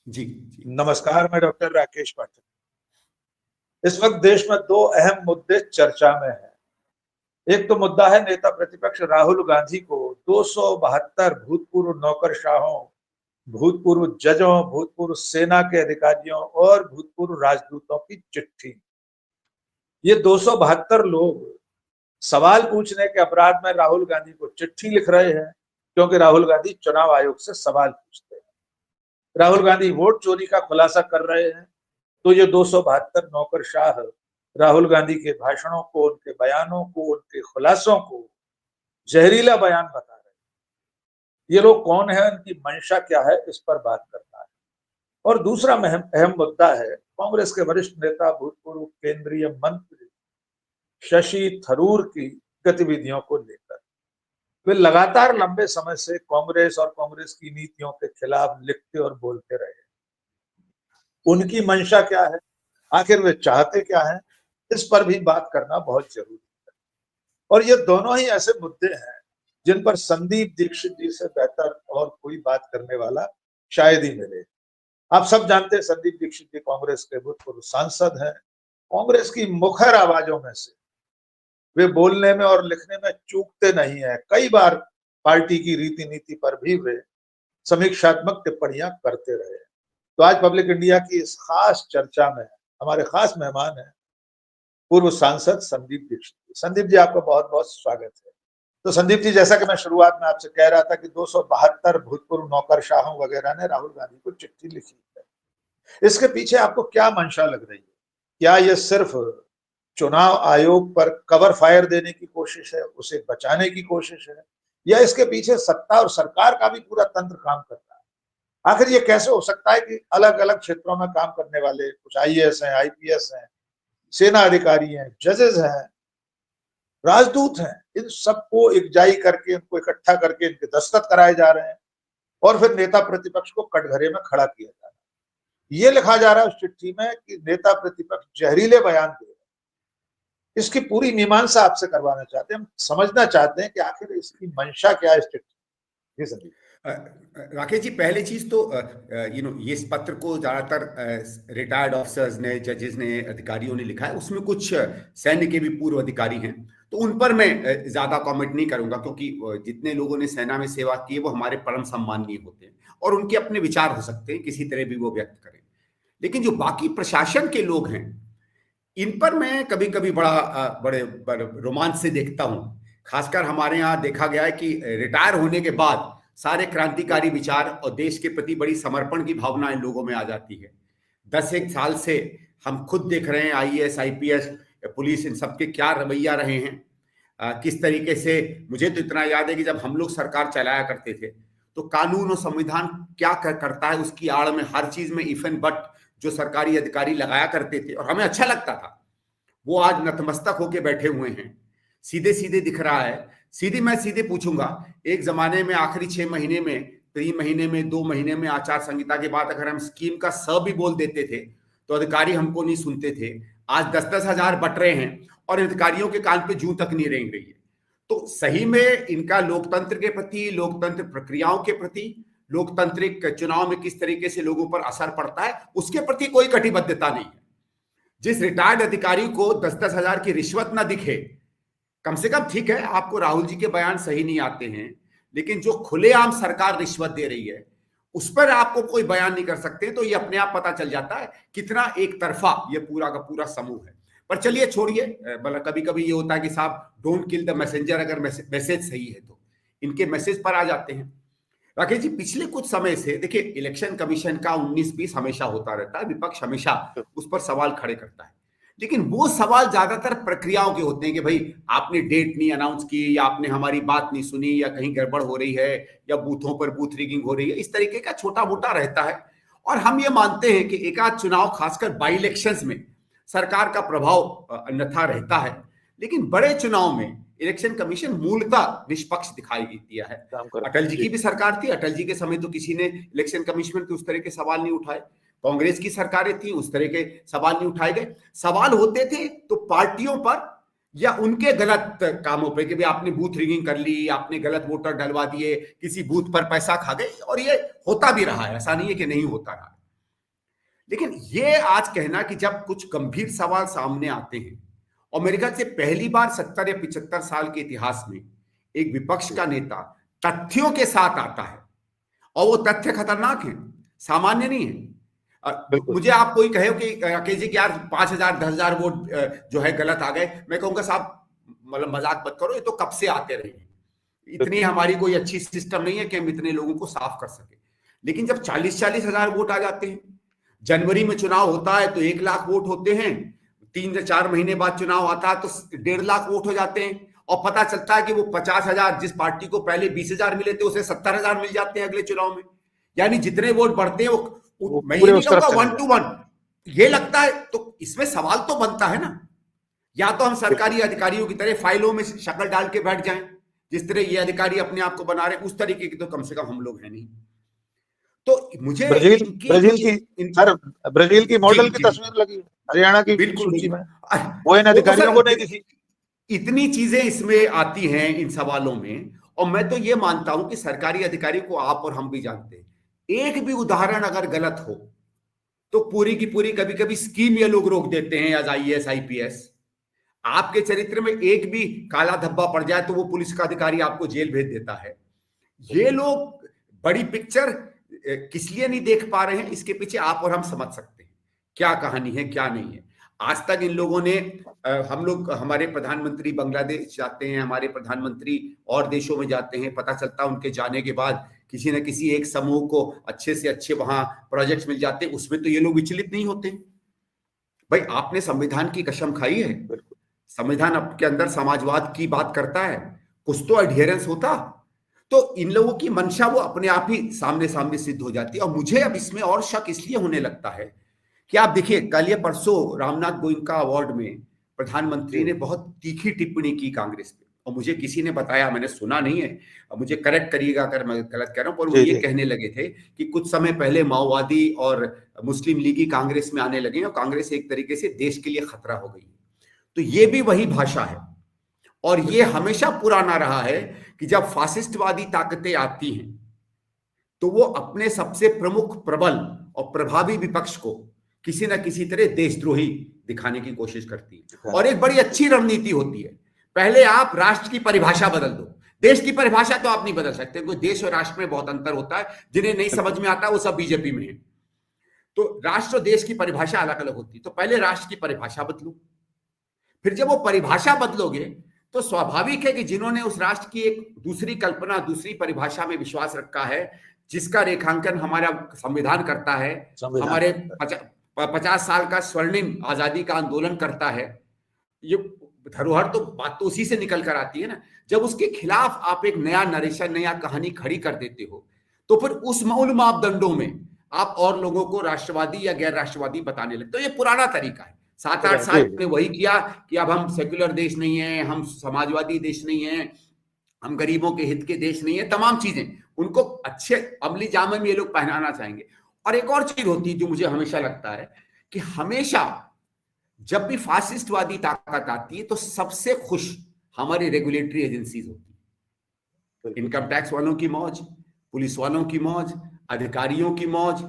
जी जी। नमस्कार, मैं डॉक्टर राकेश पाठक। इस वक्त देश में दो अहम मुद्दे चर्चा में हैं। एक तो मुद्दा है नेता प्रतिपक्ष राहुल गांधी को 272 भूतपूर्व नौकरशाहों, भूतपूर्व जजों, भूतपूर्व सेना के अधिकारियों और भूतपूर्व राजदूतों की चिट्ठी। ये 272 लोग सवाल पूछने के अपराध में राहुल गांधी को चिट्ठी लिख रहे हैं, क्योंकि राहुल गांधी चुनाव आयोग से सवाल पूछते हैं। राहुल गांधी वोट चोरी का खुलासा कर रहे हैं, तो ये 272 नौकरशाह राहुल गांधी के भाषणों को, उनके बयानों को, उनके खुलासों को जहरीला बयान बता रहे हैं। ये लोग कौन है, उनकी मंशा क्या है, इस पर बात करना है। और दूसरा अहम मुद्दा है कांग्रेस के वरिष्ठ नेता, भूतपूर्व केंद्रीय मंत्री शशि थरूर की गतिविधियों को लेकर। वे लगातार लंबे समय से कांग्रेस और कांग्रेस की नीतियों के खिलाफ लिखते और बोलते रहे। उनकी मंशा क्या है, आखिर वे चाहते क्या है, इस पर भी बात करना बहुत जरूरी है। और ये दोनों ही ऐसे मुद्दे हैं जिन पर संदीप दीक्षित जी से बेहतर और कोई बात करने वाला शायद ही मिले। आप सब जानते हैं संदीप दीक्षित जी कांग्रेस के भूतपूर्व सांसद हैं। कांग्रेस की मुखर आवाजों में से वे बोलने में और लिखने में चूकते नहीं है। कई बार पार्टी की रीति नीति पर भी वे समीक्षात्मक टिप्पणियां करते रहे। तो आज पब्लिक इंडिया की इस खास चर्चा में हमारे खास मेहमान हैं पूर्व सांसद संदीप दीक्षित। संदीप जी, आपका बहुत बहुत स्वागत है। तो संदीप जी, जैसा कि मैं शुरुआत में आपसे कह रहा था कि 272 भूतपूर्व नौकरशाहों वगैरह ने राहुल गांधी को चिट्ठी लिखी है, इसके पीछे आपको क्या मंशा लग रही है? क्या ये सिर्फ चुनाव आयोग पर कवर फायर देने की कोशिश है, उसे बचाने की कोशिश है, या इसके पीछे सत्ता और सरकार का भी पूरा तंत्र काम कर रहा है? आखिर ये कैसे हो सकता है कि अलग अलग क्षेत्रों में काम करने वाले कुछ आईएएस हैं, आईपीएस हैं, सेना अधिकारी हैं, जजेस हैं, राजदूत हैं, इन सबको एकजाई करके, इनको इकट्ठा करके इनके दस्तखत कराए जा रहे हैं और फिर नेता प्रतिपक्ष को कटघरे में खड़ा किया जा रहा है। ये लिखा जा रहा है उस चिट्ठी में कि नेता प्रतिपक्ष जहरीले बयान दे रहे हैं। इसकी पूरी मीमांसा आपसे करवाना चाहते हैं। हम समझना चाहते हैं कि आखिर इसकी मंशा क्या है इस चिट्ठी। जी संदीप। राकेश जी, पहली चीज तो ये इस पत्र को ज्यादातर रिटायर्ड ऑफिसर्स ने, जजेस ने, अधिकारियों ने लिखा है। उसमें कुछ सैन्य के भी पूर्व अधिकारी हैं, तो उन पर मैं ज्यादा कमेंट नहीं करूंगा, क्योंकि जितने लोगों ने सेना में सेवा की है वो हमारे परम सम्माननीय होते हैं और उनके अपने विचार हो सकते हैं, किसी तरह भी वो व्यक्त करें। लेकिन जो बाकी प्रशासन के लोग हैं, इन पर मैं कभी कभी बड़े बड़े रोमांच से देखता हूं। खासकर हमारे यहाँ देखा गया है कि रिटायर होने के बाद सारे क्रांतिकारी विचार और देश के प्रति बड़ी समर्पण की भावना इन लोगों में आ जाती है। 10 एक साल से हम खुद देख रहे हैं आईएएस, आईपीएस, पुलिस, इन सबके क्या रवैया रहे हैं, किस तरीके से। मुझे तो इतना याद है कि जब हम लोग सरकार चलाया करते थे तो कानून और संविधान क्या करता है उसकी आड़ में हर चीज में इफ एंड बट जो सरकारी अधिकारी लगाया करते थे और हमें अच्छा लगता था, वो आज नतमस्तक होके बैठे हुए हैं। सीधे सीधे दिख रहा है। मैं सीधे पूछूंगा, एक जमाने में आखिरी 6 महीने में, 3 महीने में, 2 महीने में आचार संहिता के बाद अगर हम स्कीम का स भी बोल देते थे तो अधिकारी हमको नहीं सुनते थे। आज 10-10 हजार बट रहे हैं और अधिकारियों के कान पे जूं तक नहीं रेंग रही है। तो सही में इनका लोकतंत्र के प्रति, लोकतंत्र प्रक्रियाओं के प्रति, लोकतांत्रिक चुनाव में किस तरीके से लोगों पर असर पड़ता है, उसके प्रति कोई कटिबद्धता नहीं है। जिस रिटायर्ड अधिकारी को 10-10 हजार की रिश्वत ना दिखे, कम से कम ठीक है आपको राहुल जी के बयान सही नहीं आते हैं, लेकिन जो खुलेआम सरकार रिश्वत दे रही है उस पर आपको कोई बयान नहीं कर सकते, तो ये अपने आप पता चल जाता है कितना एक तरफा ये पूरा का पूरा समूह है। पर चलिए छोड़िए, कभी कभी ये होता है कि साहब डोंट किल द मैसेंजर, अगर मैसेज सही है तो इनके मैसेज पर आ जाते हैं। राकेश जी, पिछले कुछ समय से देखिए, इलेक्शन कमीशन का 19-20 हमेशा होता रहता है, विपक्ष हमेशा उस पर सवाल खड़े करता है, लेकिन वो सवाल ज्यादातर प्रक्रियाओं के होते हैं कि भाई आपने डेट नहीं अनाउंस की, या आपने हमारी बात नहीं सुनी, या कहीं गड़बड़ हो रही है, या बूथों पर बूथ रिगिंग हो रही है। इस तरीके का छोटा मोटा रहता है। और हम ये मानते हैं कि एक आध चुनाव, खासकर बाई इलेक्शंस में, सरकार का प्रभाव अन्यथा रहता है, लेकिन बड़े चुनाव में इलेक्शन कमीशन मूलतः निष्पक्ष दिखाई दिया है। अटल जी की भी सरकार थी, अटल जी के समय तो किसी ने इलेक्शन कमीशन पे उस तरह के सवाल नहीं उठाए। कांग्रेस की सरकारें थी, उस तरह के सवाल नहीं उठाए गए। सवाल होते थे तो पार्टियों पर या उनके गलत कामों पे कि भाई आपने बूथ रिगिंग कर ली, आपने गलत वोटर डलवा दिए, किसी बूथ पर पैसा खा गए, और ये होता भी रहा है, ऐसा नहीं है कि नहीं होता रहा। लेकिन ये आज कहना कि जब कुछ गंभीर सवाल सामने आते हैं, और मेरे ख्याल से पहली बार 70 या 75 साल के इतिहास में एक विपक्ष का नेता तथ्यों के साथ आता है, और वो तथ्य खतरनाक हैं, सामान्य नहीं है। मुझे आप कोई कहे कि राकेश जी यार 5,000 10,000 वोट जो है गलत आ गए, मैं कहूंगा साहब मतलब मजाक मत करो, ये तो कब से आते रहे हैं, इतनी हमारी कोई अच्छी सिस्टम नहीं है कि हम इतने लोगों को साफ कर सके। लेकिन जब 40-40 हजार वोट आ जाते हैं, जनवरी में चुनाव होता है तो 1 लाख वोट होते हैं, 3 से 4 महीने बाद चुनाव आता है तो 1.5 लाख वोट हो जाते हैं, और पता चलता है कि वो 50,000 जिस पार्टी को पहले 20,000 मिले थे उसे 70,000 मिल जाते हैं अगले चुनाव में। यानी जितने वोट बढ़ते हैं वो मैं ये नहीं कहूंगा 1 to 1, ये लगता है। तो इसमें सवाल तो बनता है ना, या तो हम सरकारी अधिकारियों की तरह फाइलों में शक्ल डाल के बैठ जाएं, जिस तरह ये अधिकारी अपने आप को बना रहे, उस तरीके की तो कम से कम हम लोग हैं नहीं। तो मुझे ब्राजील की मॉडल की तस्वीर लगी हरियाणा की सूची में, वो इन अधिकारियों को नहीं दिखी। इतनी चीजें इसमें आती हैं इन सवालों में, और मैं तो ये मानता हूं कि सरकारी अधिकारियों को आप और हम भी जानते हैं, एक भी उदाहरण अगर गलत हो तो पूरी की पूरी कभी कभी स्कीम ये लोग रोक देते हैं, एज IAS IPS। आपके चरित्र में एक भी काला धब्बा पड़ जाए तो वो पुलिस का अधिकारी आपको जेल भेज देता है। ये लोग बड़ी पिक्चर किस लिए नहीं देख पा रहे हैं, इसके पीछे आप और हम समझ सकते हैं क्या कहानी है क्या नहीं है। आज तक इन लोगों ने हम लोग, हमारे प्रधानमंत्री बांग्लादेश जाते हैं, हमारे प्रधानमंत्री और देशों में जाते हैं, पता चलता है उनके जाने के बाद किसी न किसी एक समूह को अच्छे से अच्छे वहां प्रोजेक्ट्स मिल जाते हैं, उसमें तो ये लोग विचलित नहीं होते। भाई आपने संविधान की कसम खाई है, संविधान आपके अंदर समाजवाद की बात करता है, कुछ तो एडहेरेंस होता, तो इन लोगों की मंशा वो अपने आप ही सामने सामने सिद्ध हो जाती है। और मुझे अब इसमें और शक इसलिए होने लगता है कि आप देखिए कल या परसों रामनाथ गोयनका अवार्ड में प्रधानमंत्री ने बहुत तीखी टिप्पणी की कांग्रेस पे, और मुझे किसी ने बताया, मैंने सुना नहीं है, मुझे करेक्ट करिएगा अगर मैं गलत कह रहा हूं, पर वो ये कहने लगे थे कि कुछ समय पहले माओवादी और मुस्लिम लीगी कांग्रेस में आने लगे और कांग्रेस एक तरीके से देश के लिए खतरा हो गई। तो ये भी वही भाषा है, और ये हमेशा पुराना रहा है कि जब फासिस्टवादी ताकतें आती हैं तो वो अपने सबसे प्रमुख, प्रबल और प्रभावी विपक्ष को किसी ना किसी तरह देशद्रोही दिखाने की कोशिश करती है। और एक बड़ी अच्छी रणनीति होती है, पहले आप राष्ट्र की परिभाषा बदल दो। देश की परिभाषा तो आप नहीं बदल सकते, क्योंकि देश और राष्ट्र में बहुत अंतर होता है, जिन्हें नहीं समझ में आता वो सब बीजेपी में है। तो राष्ट्र और देश की परिभाषा अलग अलग होती है, तो पहले राष्ट्र की परिभाषा बदलो, फिर जब वो परिभाषा बदलोगे तो स्वाभाविक है कि जिन्होंने उस राष्ट्र की एक दूसरी कल्पना, दूसरी परिभाषा में विश्वास रखा है, जिसका रेखांकन हमारा संविधान करता है, हमारे 50 साल का स्वर्णिम आजादी का आंदोलन करता है, ये धरोहर तो बात तो उसी से निकल कर आती है ना। जब उसके खिलाफ आप एक नया नरेशन, नया कहानी खड़ी कर देते हो, तो फिर उस मूल मापदंडों में आप और लोगों को राष्ट्रवादी या गैर राष्ट्रवादी बताने लगते हो। ये पुराना तरीका है, 7-8 साल में वही किया कि अब हम सेक्युलर देश नहीं है, हम समाजवादी देश नहीं है, हम गरीबों के हित के देश नहीं है, तमाम चीजें उनको अच्छे अमली जामे में ये लोग पहनाना चाहेंगे। और एक और चीज होती है जो मुझे हमेशा लगता है कि हमेशा जब भी फासिस्टवादी ताकत आती है तो सबसे खुश हमारी रेगुलेटरी एजेंसीज होती है। इनकम टैक्स वालों की मौज, पुलिस वालों की मौज, अधिकारियों की मौज,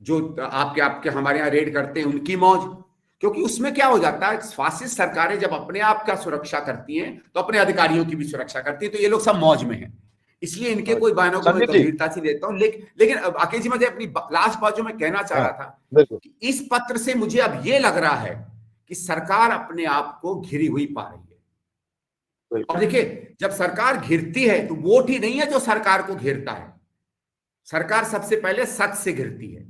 जो आपके हमारे यहाँ रेड करते हैं उनकी मौज। क्योंकि उसमें क्या हो जाता है, फासिस्ट सरकारें जब अपने आप का सुरक्षा करती हैं तो अपने अधिकारियों की भी सुरक्षा करती है, तो ये लोग सब मौज में हैं। इसलिए इनके कोई बयानों को मैं गंभीरता से लेता हूं। लेकिन आकेश जी, मुझे अपनी लास्ट बात जो मैं कहना चाह रहा था कि इस पत्र से मुझे अब ये लग रहा है कि सरकार अपने आप को घिरी हुई पा रही है। और देखिए, जब सरकार घिरती है तो वोट ही नहीं है जो सरकार को घेरता है, सरकार सबसे पहले सच से घिरती है,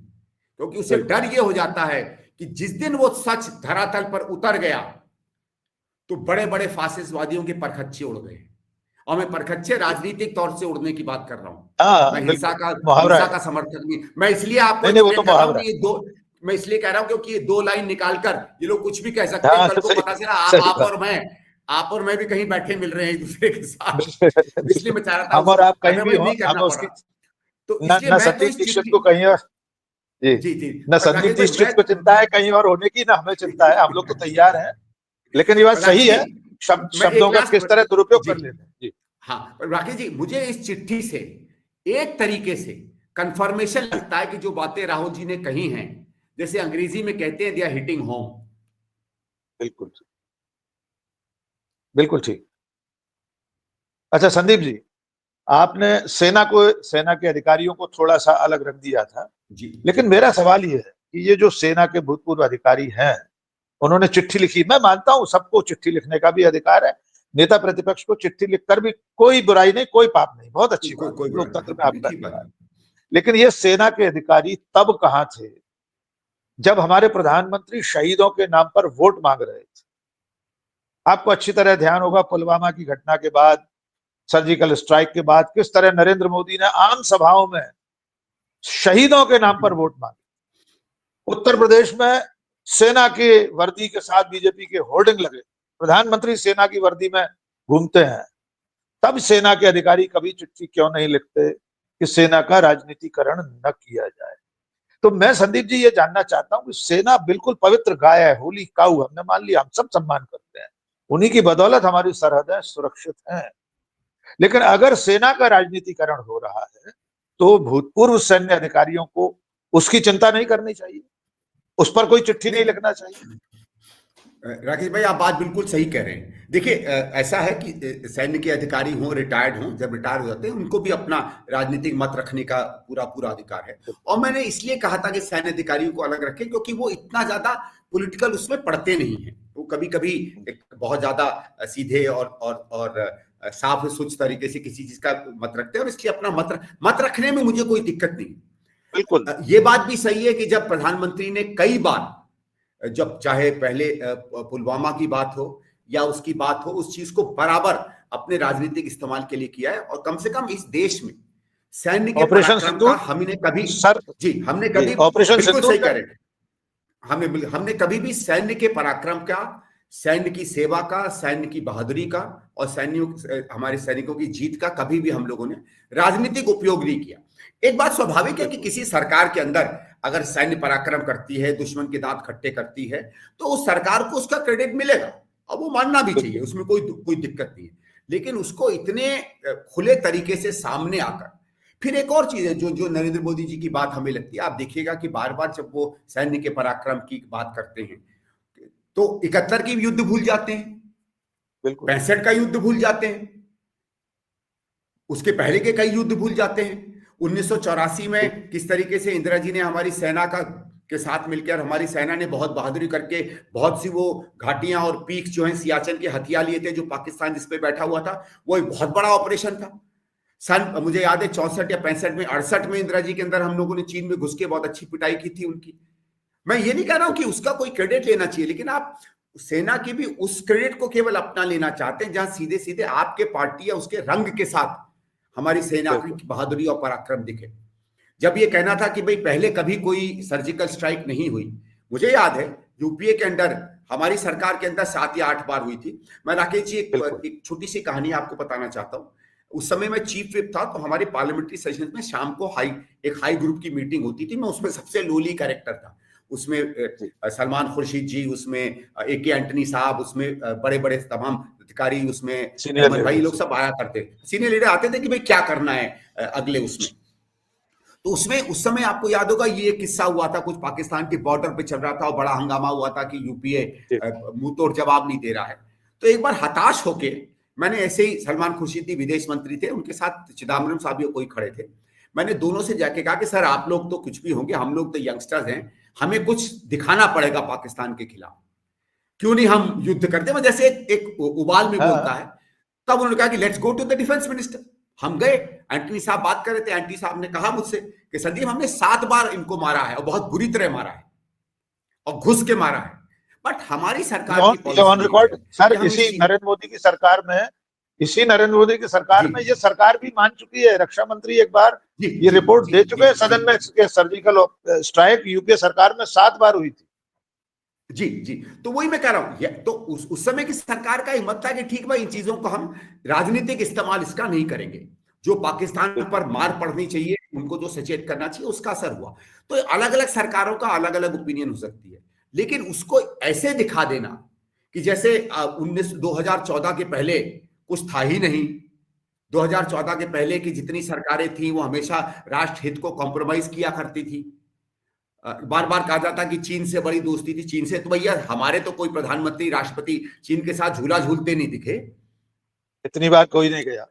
क्योंकि उसे डर ये हो जाता है कि जिस दिन वो सच धरातल पर उतर गया तो बड़े बड़े फासिस्टवादियों के परखच्चे उड़ गए। और मैं परखच्चे राजनीतिक तौर से उड़ने की बात कर रहा हूं, मैं हिंसा का समर्थक नहीं। मैं इसलिए आपको मैं इसलिए कह रहा हूं क्योंकि ये 2 लाइन निकालकर ये लोग कुछ भी कह सकते हैं। कल को पता चला आप और मैं भी कहीं बैठे मिल रहे हैं एक दूसरे के साथ, इसलिए मैं चाह रहा था हम और आप कहीं भी हो, तो इसलिए संदीप दीक्षित को कहीं और जी ना संदीप दीक्षित को चिंता है कहीं और होने की, ना हमें चिंता है, हम लोग तो तैयार हैं। लेकिन ये बात सही है, शब्दों का किस तरह दुरुपयोग कर लेते हैं जी। हाँ राकेश जी, मुझे इस चिट्ठी से एक तरीके से कंफर्मेशन लगता है कि जो बातें राहुल जी ने कही हैं जैसे अंग्रेजी में कहते हैं, दे आर हिटिंग होम। बिल्कुल बिल्कुल ठीक। अच्छा संदीप जी, आपने सेना के अधिकारियों को थोड़ा सा अलग रख दिया था, जी लेकिन जी मेरा सवाल ये है कि ये जो सेना के भूतपूर्व अधिकारी हैं, उन्होंने चिट्ठी लिखी। मैं मानता हूं सबको चिट्ठी लिखने का भी अधिकार है, नेता प्रतिपक्ष को चिट्ठी लिखकर भी कोई बुराई नहीं, कोई पाप नहीं, बहुत अच्छी बात, कोई बुरा लोकतंत्र में नहीं, आपका ठीक अधिकार। बात। लेकिन ये सेना के अधिकारी तब कहां थे जब हमारे प्रधानमंत्री शहीदों के नाम पर वोट मांग रहे थे? आपको अच्छी तरह ध्यान होगा, पुलवामा की घटना के बाद, सर्जिकल स्ट्राइक के बाद, किस तरह नरेंद्र मोदी ने आम सभाओं में शहीदों के नाम पर वोट मांगे। उत्तर प्रदेश में सेना की वर्दी के साथ बीजेपी के होर्डिंग लगे, प्रधानमंत्री सेना की वर्दी में घूमते हैं। तब सेना के अधिकारी कभी चिट्ठी क्यों नहीं लिखते कि सेना का राजनीतिकरण न किया जाए? तो मैं संदीप जी ये जानना चाहता हूं कि सेना बिल्कुल पवित्र गाय है, होली काऊ, हमने मान लिया, हम सब सम्मान करते हैं, उन्हीं की बदौलत हमारी सरहदें सुरक्षित हैं। लेकिन अगर सेना का राजनीतिकरण हो रहा है तो भूतपूर्व सैन्य अधिकारियों को उसकी चिंता नहीं करनी चाहिए, उस पर कोई चिट्ठी नहीं लिखना चाहिए? राकेश भाई, आप बात बिल्कुल सही कह रहे हैं। देखिए, ऐसा है कि सैन्य के अधिकारी हों, रिटायर्ड हों, जब रिटायर हो जाते हैं उनको भी अपना राजनीतिक मत रखने का पूरा पूरा अधिकार है। और मैंने इसलिए कहा था कि सैन्य अधिकारियों को अलग रखें क्योंकि वो इतना ज्यादा पॉलिटिकल उसमें पढ़ते नहीं है। वो कभी कभी एक बहुत ज्यादा सीधे और साफ स्वच्छ तरीके से किसी चीज का मत रखते हैं, और इसलिए अपना मत रखने में मुझे कोई दिक्कत नहीं। बिल्कुल। ये बात भी सही है कि जब प्रधानमंत्री ने कई बार, जब चाहे पहले पुलवामा की बात हो या उसकी बात हो, उस चीज को बराबर अपने राजनीतिक इस्तेमाल के लिए किया है। और कम से कम इस देश में सैन्य के ऑपरेशन पराक्रम का सिंदूर हमने कभी, सर, जी हमने कभी, ऑपरेशन बिल्कुल सिंदूर सही का कह रहे हैं, हमने कभी भी सैन्य के पराक्रम का, सैन्य की सेवा का, सैन्य की बहादुरी का और हमारे सैनिकों की जीत का कभी भी हम लोगों ने राजनीतिक उपयोग नहीं किया। एक बात स्वाभाविक है कि किसी सरकार के अंदर अगर सैन्य पराक्रम करती है, दुश्मन के दांत खट्टे करती है, तो उस सरकार को उसका क्रेडिट मिलेगा और वो मानना भी चाहिए, उसमें कोई दिक्कत नहीं है। लेकिन उसको इतने खुले तरीके से सामने आकर, फिर एक और चीज है जो नरेंद्र मोदी जी की बात हमें लगती है, आप देखिएगा कि बार बार जब वो सैन्य के पराक्रम की बात करते हैं तो 71 की युद्ध भूल जाते हैं, 65 का युद्ध भूल जाते हैं, उसके पहले के कई युद्ध भूल जाते हैं। 1984 में किस तरीके से इंदिरा जी ने हमारी सेना के साथ मिलकर, हमारी सेना ने बहुत बहादुरी करके बहुत सी वो घाटियां और पीक जो है सियाचिन के हथियार लिए थे, जो पाकिस्तान जिस पे बैठा हुआ था, वो एक बहुत बड़ा ऑपरेशन था। मुझे याद है 64 या 65 में, 68 में इंदिरा जी के अंदर हम लोगों ने चीन में घुस के बहुत अच्छी पिटाई की थी उनकी। मैं ये नहीं कह रहा हूं कि उसका कोई क्रेडिट लेना चाहिए, लेकिन आप सेना की भी उस क्रेडिट को केवल अपना लेना चाहते हैं जहां सीधे सीधे आपके पार्टी या उसके रंग के साथ हमारी सेना की बहादुरी और पराक्रम दिखे। जब ये कहना था कि भाई पहले कभी कोई सर्जिकल स्ट्राइक नहीं हुई, मुझे याद है यूपीए के अंदर, हमारी सरकार के अंदर 7 या 8 बार हुई थी। मैं राकेश जी एक छोटी सी कहानी आपको बताना चाहता हूँ। उस समय मैं चीफ विप था, तो हमारे पार्लियामेंट्री सेशन में शाम को एक हाई ग्रुप की मीटिंग होती थी। मैं उसमें सबसे लोली कैरेक्टर था। उसमें सलमान खुर्शीद जी, उसमें AK एंटनी साहब, उसमें बड़े बड़े तमाम अधिकारी, उसमें अहमद भाई, लोग सब आया करते, सीनियर लीडर आते थे कि भाई क्या करना है अगले उसमें। तो उसमें उस समय आपको याद होगा ये किस्सा हुआ था, कुछ पाकिस्तान के बॉर्डर पे चल रहा था और बड़ा हंगामा हुआ था कि यूपीए मुंह तोड़ जवाब नहीं दे रहा है। तो एक बार हताश होके मैंने ऐसे ही, सलमान खुर्शीद विदेश मंत्री थे, उनके साथ चिदम्बरम साहब कोई खड़े थे, मैंने दोनों से जाके कहा कि सर आप लोग तो कुछ भी होंगे, हम लोग तो यंगस्टर्स हैं, हमें कुछ दिखाना पड़ेगा पाकिस्तान के खिलाफ, क्यों नहीं हम युद्ध करते। मैं जैसे एक उबाल में बोलता है। तब उन्होंने कहा कि let's go to the defence minister. हम गए, एंटनी साहब बात कर रहे थे, एंटनी साहब ने कहा मुझसे कि संदीप हमने 7 बार इनको मारा है और बहुत बुरी तरह मारा है और घुस के मारा है, बट हमारी सरकार की पॉलिसी ऑन रिकॉर्ड सर, इसी नरेंद्र मोदी की सरकार में, इसी नरेंद्र मोदी की सरकार में ये सरकार भी मान चुकी है, रक्षा मंत्री एक बार ये रिपोर्ट दे चुके हैं सदन में, सर्जिकल स्ट्राइक यूपीए सरकार में 7 बार हुई थी। जी जी, तो वही मैं कह रहा हूं। तो उस समय की सरकार का हिम्मत था कि ठीक भाई इन चीजों को हम राजनीतिक इस्तेमाल इसका नहीं करेंगे, जो पाकिस्तान पर मार पड़नी चाहिए, उनको जो सचेत करना चाहिए उसका असर हुआ। तो अलग अलग सरकारों का अलग अलग ओपिनियन हो सकती है, लेकिन उसको ऐसे दिखा देना कि जैसे 2014 के पहले कुछ था ही नहीं, 2014 के पहले की जितनी सरकारें थी वो हमेशा राष्ट्र हित को कॉम्प्रोमाइज किया करती थी, बार बार कहा जाता कि चीन से बड़ी दोस्ती थी, चीन से, तो भैया हमारे तो कोई प्रधानमंत्री राष्ट्रपति चीन के साथ झूला झूलते नहीं दिखे। इतनी बार कोई नहीं गया।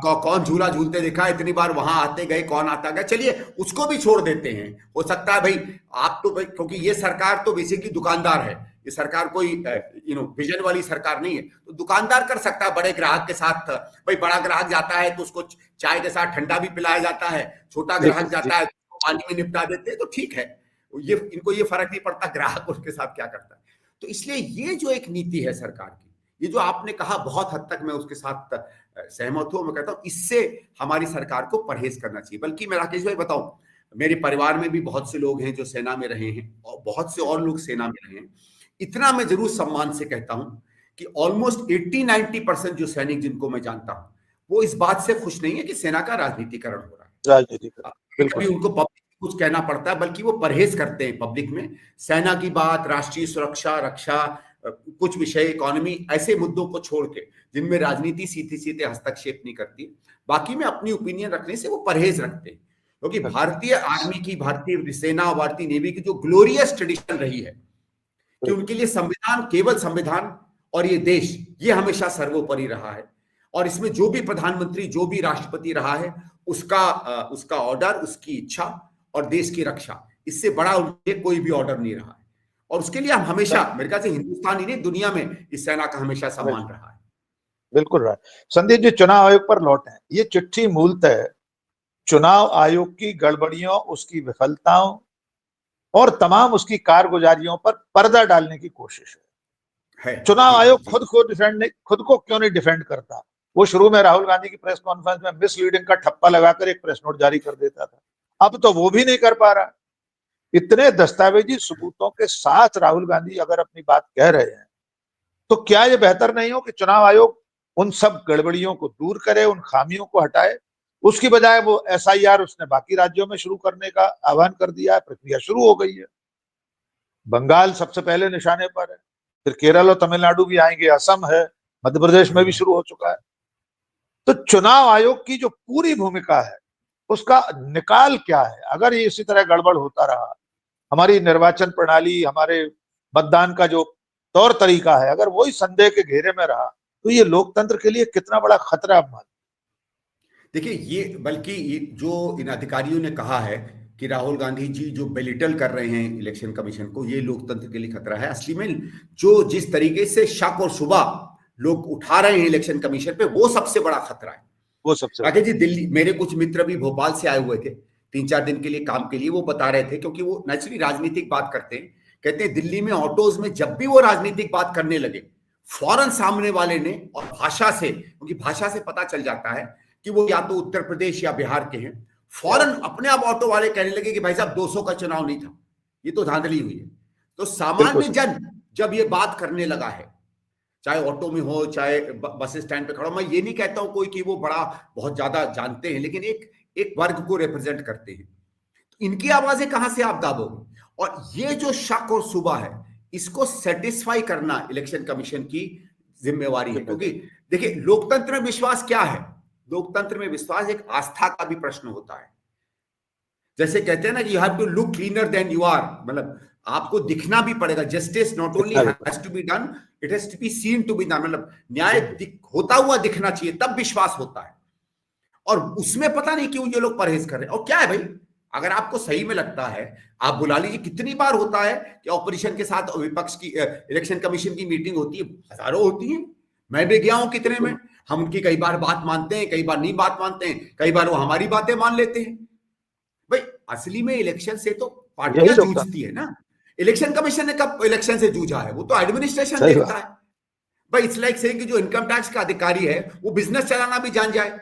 कौन झूला झूलते देखा इतनी बार? वहां आते गए, कौन आता गया? चलिए उसको भी छोड़ देते हैं। हो सकता है भाई आप तो भाई, क्योंकि ये सरकार तो बेसिकली दुकानदार है, ये सरकार कोई विजन वाली सरकार नहीं है, तो दुकानदार कर सकता है बड़े ग्राहक के साथ। भाई बड़ा ग्राहक जाता है तो उसको चाय के साथ ठंडा भी पिलाया जाता है, छोटा ग्राहक जाता है तो पानी में निपटा देते हैं, तो ठीक है, ये इनको ये फर्क नहीं पड़ता ग्राहक उसके साथ क्या करता है। तो इसलिए ये जो एक नीति है सरकार की, ये जो आपने कहा बहुत हद तक मैं उसके साथ सहमत हूं। मैं कहता हूं इससे हमारी सरकार को परहेज करना चाहिए। बल्कि मैं राकेश भाई बताऊं, मेरे परिवार में भी बहुत से लोग हैं जो सेना में रहे हैं और बहुत से और लोग सेना में रहे हैं। इतना मैं जरूर सम्मान से कहता हूं कि ऑलमोस्ट 80-90% जो सैनिक जिनको मैं जानता हूं, वो इस बात से खुश नहीं है कि सेना का राजनीतिकरण हो रहा है। कभी उनको पब्लिक कुछ कहना पड़ता है, बल्कि वो परहेज करते हैं पब्लिक में। सेना की बात, राष्ट्रीय सुरक्षा, रक्षा, कुछ विषय, इकोनॉमी, ऐसे मुद्दों को छोड़ के जिनमें राजनीति सीधे सीधे हस्तक्षेप नहीं करती, बाकी में अपनी ओपिनियन रखने से वो परहेज रखते हैं। क्योंकि भारतीय आर्मी की, भारतीय सेना, भारतीय नेवी की जो ग्लोरियस ट्रेडिशन रही है कि उनके लिए संविधान, केवल संविधान और ये देश, ये हमेशा सर्वोपरि रहा है। और इसमें जो भी प्रधानमंत्री, जो भी राष्ट्रपति रहा है, उसका ऑर्डर, उसकी इच्छा और देश की रक्षा, इससे बड़ा उनके कोई भी ऑर्डर नहीं रहा है। और उसके लिए हम हमेशा, मेरे ख्याल से हिंदुस्तान ही नहीं दुनिया में इस सेना का हमेशा सम्मान रहा है। बिल्कुल रहा है। संदीप जी, चुनाव आयोग पर लौटे हैं। ये चिट्ठी मूलतः चुनाव आयोग की गड़बड़ियों, उसकी विफलताओं और तमाम उसकी कारगुजारियों पर पर्दा डालने की कोशिश है। चुनाव आयोग खुद को क्यों नहीं डिफेंड करता? वो शुरू में राहुल गांधी की प्रेस कॉन्फ्रेंस में मिसलीडिंग का ठप्पा लगाकर एक प्रेस नोट जारी कर देता था, अब तो वो भी नहीं कर पा रहा। इतने दस्तावेजी सबूतों के साथ राहुल गांधी अगर अपनी बात कह रहे हैं, तो क्या ये बेहतर नहीं हो कि चुनाव आयोग उन सब गड़बड़ियों को दूर करे, उन खामियों को हटाए? उसकी बजाय वो SIR उसने बाकी राज्यों में शुरू करने का आह्वान कर दिया है। प्रक्रिया शुरू हो गई है। बंगाल सबसे पहले निशाने पर है, फिर केरल और तमिलनाडु भी आएंगे, असम है, मध्य प्रदेश में भी शुरू हो चुका है। तो चुनाव आयोग की जो पूरी भूमिका है, उसका निकाल क्या है? अगर ये इसी तरह गड़बड़ होता रहा, हमारी निर्वाचन प्रणाली, हमारे मतदान का जो तौर तरीका है, अगर वही संदेह के घेरे में रहा, तो ये लोकतंत्र के लिए कितना बड़ा खतरा मान। देखिए, ये बल्कि जो इन अधिकारियों ने कहा है कि राहुल गांधी जी जो बेलिटल कर रहे हैं इलेक्शन कमीशन को, ये लोकतंत्र के लिए खतरा है। असली में जो जिस तरीके से शक और शुबह लोग उठा रहे हैं इलेक्शन कमीशन पे, वो सबसे बड़ा खतरा है। वो सबसे राकेश जी, दिल्ली, मेरे कुछ मित्र भी भोपाल से आए हुए थे 3-4 दिन के लिए काम के लिए। वो बता रहे थे, क्योंकि वो नेचुरली राजनीतिक बात करते हैं, कहते हैं दिल्ली में ऑटोज में जब भी वो राजनीतिक बात करने लगे, फौरन सामने वाले ने, और भाषा से, क्योंकि भाषा से पता चल जाता है कि वो या तो उत्तर प्रदेश या बिहार के हैं, फौरन अपने आप ऑटो वाले कहने लगे कि भाई साहब 200 का चुनाव नहीं था, ये तो धांधली हुई है। तो सामान्य जन जब ये बात करने लगा है, चाहे ऑटो में हो, चाहे बस स्टैंड पे खड़ा हो, मैं ये नहीं कहता हूं कोई कि वो बड़ा बहुत ज्यादा जानते हैं, लेकिन एक वर्ग को रिप्रेजेंट करते हैं, तो इनकी आवाजें कहां से आप दाबोगे? और ये जो शक और शुबा है, इसको सेटिस्फाई करना इलेक्शन कमीशन की जिम्मेवारी है। क्योंकि देखिए, लोकतंत्र में विश्वास क्या है? लोकतंत्र में विश्वास एक आस्था का भी प्रश्न होता है। जैसे कहते हैं ना कि you have to look cleaner than you are, मतलब आपको दिखना भी पड़ेगा। Justice not only has to be done, it has to be seen to be done, मतलब न्याय होता हुआ दिखना चाहिए, तब विश्वास होता है। और उसमें पता नहीं क्यों ये लोग परहेज कर रहे हैं। और क्या है भाई, अगर आपको सही में लगता है, आप बुला लीजिए। कितनी बार होता है कि ऑपोजिशन के साथ विपक्ष की इलेक्शन कमीशन की मीटिंग होती है, हजारों होती है, मैं भी गया हूं कितने में। हम उनकी कई बार बात मानते हैं, कई बार नहीं बात मानते हैं, कई बार वो हमारी बातें मान लेते हैं। भाई असली में इलेक्शन से तो पार्टियां जूझती है ना। इलेक्शन कमीशन ने कब इलेक्शन से जूझा है? वो तो एडमिनिस्ट्रेशन देखता है। भाई इट्स लाइक सेइंग कि जो इनकम टैक्स का अधिकारी है वो बिजनेस चलाना भी जान जाए।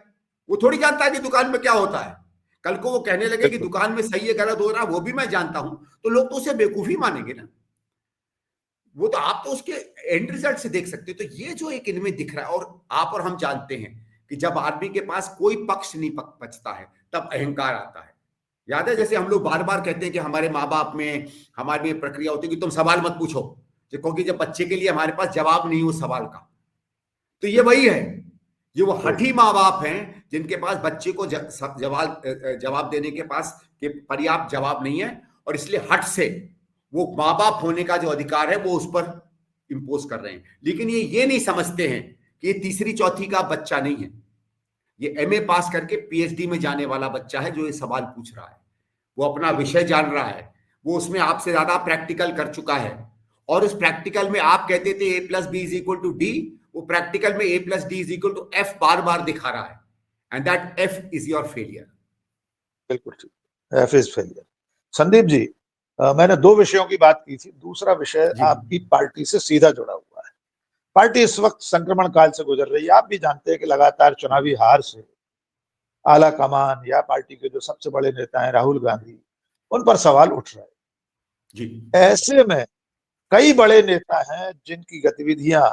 वो थोड़ी जानता है कि दुकान में क्या होता है। कल को वो कहने लगे कि दुकान में सही है गलत हो रहा है वो भी मैं जानता हूं, तो लोग तो उसे बेवकूफी मानेंगे ना। वो तो आप तो उसके एंड रिजल्ट से देख सकते हो। तो ये जो एक इनमें दिख रहा है, और आप और हम जानते हैं कि जब आदमी के पास कोई पक्ष नहीं बचता है, तब अहंकार आता है। याद है, जैसे हम लोग बार बार कहते हैं कि हमारे माँ बाप में, हमारे में प्रक्रिया होती है कि तुम सवाल मत पूछो, क्योंकि जब बच्चे के लिए हमारे पास जवाब नहीं हो सवाल का, तो ये वही है, ये वो हठी माँ बाप हैं जिनके पास बच्चे को जवाब देने के पास के पर्याप्त जवाब नहीं है, और इसलिए हट से वो माँ बाप होने का जो अधिकार है वो उस पर इंपोज कर रहे हैं। लेकिन ये नहीं समझते हैं कि ये तीसरी चौथी का बच्चा नहीं है, ये एमए पास करके पीएचडी में जाने वाला बच्चा है जो ये सवाल पूछ रहा है। वो अपना विषय जान रहा है, वो उसमें आपसे ज्यादा प्रैक्टिकल कर चुका है, और उस प्रैक्टिकल में आप कहते थे A plus B is equal to D, वो प्रैक्टिकल में A plus D is equal to F बार बार दिखा रहा है, and that F is your failure. बिल्कुल ठीक, F is failure. Sandeep ji, मैंने दो विषयों की बात की थी, दूसरा विषय आपकी पार्टी से सीधा जुड़ा हुआ है। पार्टी इस वक्त संक्रमण काल से गुजर रही है। आप भी जानते हैं कि लगातार चुनावी हार से आला कमान या पार्टी के जो सबसे बड़े नेता हैं राहुल गांधी, उन पर सवाल उठ रहे हैं जी। ऐसे में कई बड़े नेता हैं जिनकी गतिविधियां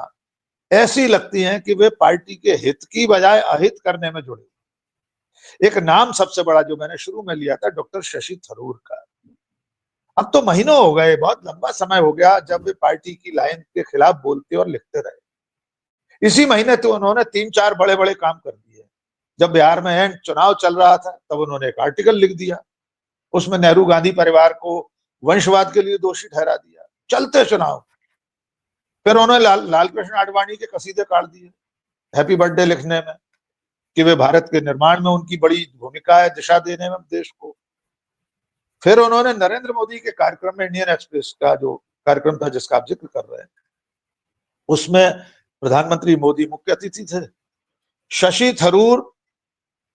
ऐसी लगती हैं कि वे पार्टी के हित की बजाय अहित करने में जुड़े। एक नाम सबसे बड़ा जो मैंने शुरू में लिया था, डॉक्टर शशि थरूर का। अब तो महीनों हो गए, बहुत लंबा समय हो गया जब वे पार्टी की लाइन के खिलाफ बोलते और लिखते रहे। इसी महीने तो उन्होंने 3-4 बड़े बड़े काम कर दिए। जब बिहार में एंड चुनाव चल रहा था तब उन्होंने एक आर्टिकल लिख दिया, उसमें नेहरू गांधी परिवार को वंशवाद के लिए दोषी ठहरा दिया, चलते चुनाव। फिर उन्होंने लाल कृष्ण आडवाणी के कसीदे काट दिए हैप्पी बर्थडे लिखने में, कि वे भारत के निर्माण में उनकी बड़ी भूमिका है, दिशा देने में देश को। फिर उन्होंने नरेंद्र मोदी के कार्यक्रम में, इंडियन एक्सप्रेस का जो कार्यक्रम था जिसका आप जिक्र कर रहे हैं, उसमें प्रधानमंत्री मोदी मुख्य अतिथि थे। शशि थरूर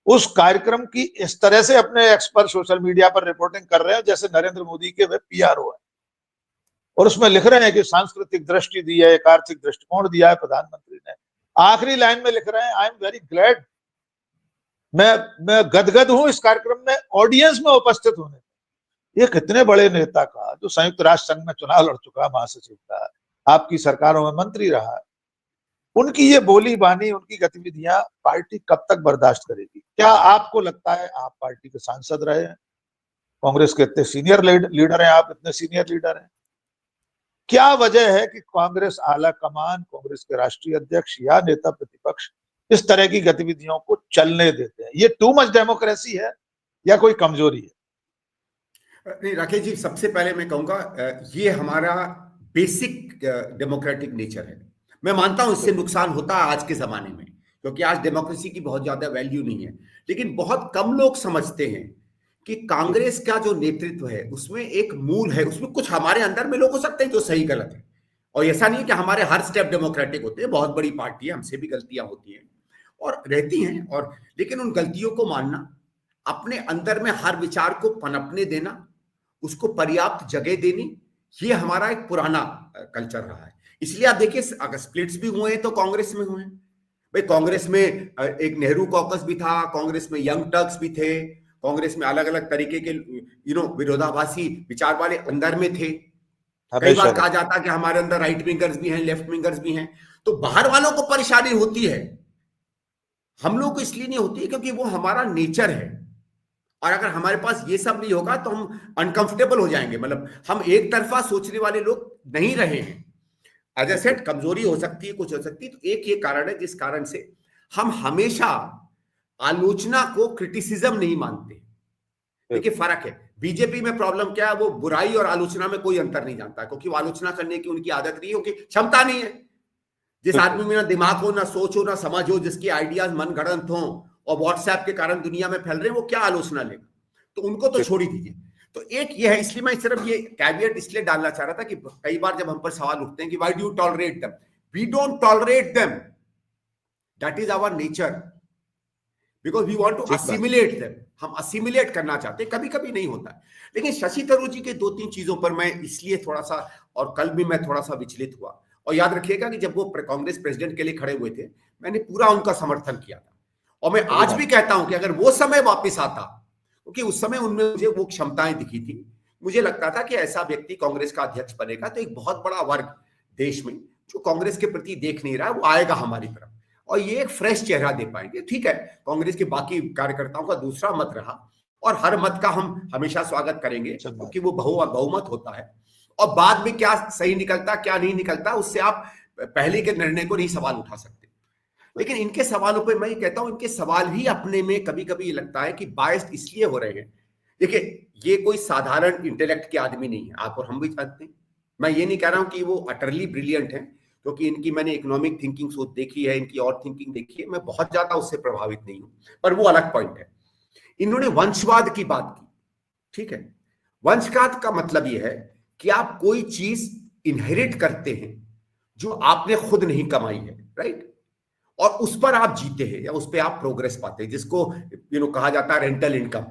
उस कार्यक्रम की इस तरह से अपने एक्स पर सोशल मीडिया पर रिपोर्टिंग कर रहे हैं जैसे नरेंद्र मोदी के वे पीआरओ है, और उसमें लिख रहे हैं कि सांस्कृतिक दृष्टि दी है, एक आर्थिक दृष्टिकोण दिया है प्रधानमंत्री ने। आखिरी लाइन में लिख रहे हैं, आई एम वेरी ग्लैड, मैं गदगद हूं इस कार्यक्रम में ऑडियंस में उपस्थित होने। ये कितने बड़े नेता का, जो संयुक्त राष्ट्र संघ में चुनाव लड़ चुका, महासचिव था, आपकी सरकारों में मंत्री रहा, उनकी ये बोली बानी, उनकी गतिविधियां पार्टी कब तक बर्दाश्त करेगी? क्या आपको लगता है, आप पार्टी के सांसद रहे हैं, कांग्रेस के इतने सीनियर लीडर हैं, आप इतने सीनियर लीडर हैं, क्या वजह है कि कांग्रेस आला कमान, कांग्रेस के राष्ट्रीय अध्यक्ष या नेता प्रतिपक्ष इस तरह की गतिविधियों को चलने देते हैं? ये टू मच डेमोक्रेसी है या कोई कमजोरी है? नहीं राकेश जी, सबसे पहले मैं कहूंगा ये हमारा बेसिक डेमोक्रेटिक नेचर है। मैं मानता हूं इससे नुकसान होता है आज के जमाने में, क्योंकि आज डेमोक्रेसी की बहुत ज्यादा वैल्यू नहीं है। लेकिन बहुत कम लोग समझते हैं कि कांग्रेस का जो नेतृत्व है उसमें एक मूल है, उसमें कुछ हमारे अंदर में लोग हो सकते हैं जो सही गलत है, और ऐसा नहीं है कि हमारे हर स्टेप डेमोक्रेटिक होते हैं। बहुत बड़ी पार्टी है, हमसे भी गलतियां होती हैं और रहती हैं, और लेकिन उन गलतियों को मानना, अपने अंदर में हर विचार को पनपने देना, उसको पर्याप्त जगह देनी, ये हमारा एक पुराना कल्चर रहा है। इसलिए आप देखिए, अगर स्प्लिट्स भी हुए हैं तो कांग्रेस में हुए हैं भाई। कांग्रेस में एक नेहरू कॉकस भी था, कांग्रेस में यंग टर्क्स भी थे, कांग्रेस में अलग अलग तरीके के विरोधाभासी विचार वाले अंदर में थे। कई बार कहा जाता कि हमारे अंदर राइट विंगर्स भी हैं, लेफ्ट विंगर्स भी हैं। तो बाहर वालों को परेशानी होती है, हम लोग को इसलिए नहीं होती है क्योंकि वो हमारा नेचर है। और अगर हमारे पास ये सब नहीं होगा तो हम अनकंफर्टेबल हो जाएंगे, मतलब हम एक तरफा सोचने वाले लोग नहीं रहे हैं। एज ए सेट, कमजोरी हो सकती है, कुछ हो सकती है। तो एक ये कारण है जिस कारण से हम हमेशा आलोचना को क्रिटिसिज्म नहीं मानते। देखिए फर्क है, बीजेपी में प्रॉब्लम क्या है, वो बुराई और आलोचना में कोई अंतर नहीं जानता, क्योंकि वो आलोचना करने की उनकी आदत नहीं है, क्योंकि क्षमता नहीं है। जिस आदमी में ना दिमाग हो, ना सोच हो, ना समझ हो, जिसके आइडियाज मनगढ़ंत हो और व्हाट्सएप के कारण दुनिया में फैल रहे हैं, वो क्या आलोचना लेगा? तो उनको तो छोड़ ही दीजिए। तो एक ये है, इसलिए मैं सिर्फ ये कैविएट इसलिए डालना चाह रहा था कि कई बार जब हम पर सवाल उठते हैं कि why do you tolerate them, we don't tolerate them, that is our nature, because we want to assimilate them. हम असिमिलेट करना चाहते हैं, कभी कभी नहीं होता है। लेकिन शशि थरूर जी के 2-3 चीजों पर मैं इसलिए थोड़ा सा, और कल भी मैं थोड़ा सा विचलित हुआ। और याद रखिएगा कि जब वो कांग्रेस प्रेसिडेंट के लिए खड़े हुए थे, मैंने पूरा उनका समर्थन किया था, और मैं आज भी कहता हूं कि अगर वो समय वापस आता, क्योंकि उस समय उनमें मुझे वो क्षमताएं दिखी थी, मुझे लगता था कि ऐसा व्यक्ति कांग्रेस का अध्यक्ष बनेगा तो एक बहुत बड़ा वर्ग देश में जो कांग्रेस के प्रति देख नहीं रहा, वो आएगा हमारी तरफ, और ये एक फ्रेश चेहरा दे पाएंगे। ठीक है, कांग्रेस के बाकी कार्यकर्ताओं का दूसरा मत रहा, और हर मत का हम हमेशा स्वागत करेंगे, क्योंकि वो बहुमत होता है। और बाद में क्या सही निकलता, क्या नहीं निकलता, उससे आप पहले के निर्णय को नहीं सवाल उठा सकते। लेकिन इनके सवालों पे मैं कहता हूं, इनके सवाल ही अपने में कभी कभी लगता है कि बायस्ड इसलिए हो रहे हैं देखिए, ये कोई साधारण इंटेलेक्ट के आदमी नहीं है, आप और हम भी जानते हैं। मैं ये नहीं कह रहा हूं कि वो अटरली ब्रिलियंट है, क्योंकि इनकी मैंने इकोनॉमिक थिंकिंग सोच देखी है, इनकी और थिंकिंग देखी है, मैं बहुत ज्यादा उससे प्रभावित नहीं हूं, पर वो अलग पॉइंट है। इन्होंने वंशवाद की बात की, ठीक है। वंशवाद का मतलब यह है कि आप कोई चीज इनहेरिट करते हैं जो आपने खुद नहीं कमाई है, राइट, और उस पर आप जीते हैं या उस पर आप प्रोग्रेस पाते हैं, जिसको कहा जाता है रेंटल इनकम।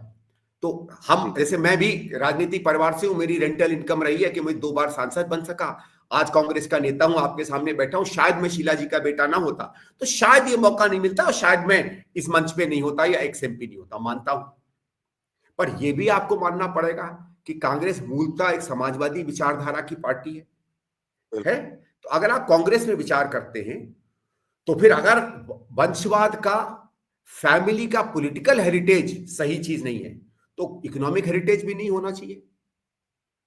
तो हम, जैसे मैं भी राजनीतिक परिवार से हूं, मेरी रेंटल इनकम रही है कि मैं 2 बार सांसद बन सका, आज कांग्रेस का नेता हूं, आपके सामने बैठा हूं। शायद मैं शीला जी का बेटा ना होता तो शायद ये मौका नहीं मिलता, और शायद मैं इस मंच पे नहीं होता या एक्स एमपी नहीं होता, मानता हूं। पर यह भी आपको मानना पड़ेगा कि कांग्रेस मूलतः एक समाजवादी विचारधारा की पार्टी है। तो अगर आप कांग्रेस में विचार करते हैं, तो फिर अगर वंशवाद का, फैमिली का पॉलिटिकल हेरिटेज सही चीज नहीं है, तो इकोनॉमिक हेरिटेज भी नहीं होना चाहिए।